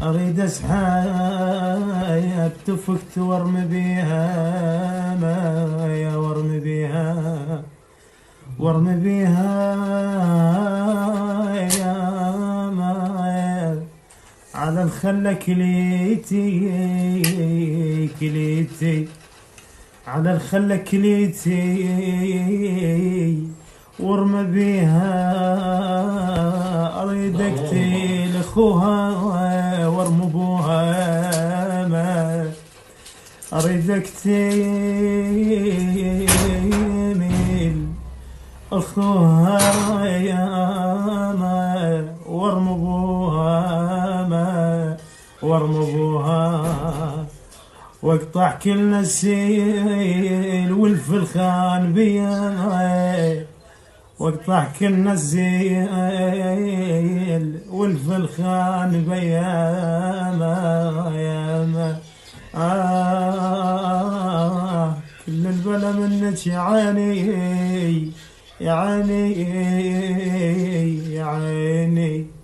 أريد أسحاب تفكت وارمي بيها مايا، وارمي بيها يا مايا على الخلة كليتي على الخلة كليتي وارمي بيها. اريد اقتل اخوها وارمي ابوها ما اريد اقتل اخوها يا ما وارمي ابوها ما وارمي ابوها. واقطع كل نسيل والفلخان بيا، واقطع كل نسيل والفلخان بيا ما كل البلا منك يا عيني يا عيني يا عيني.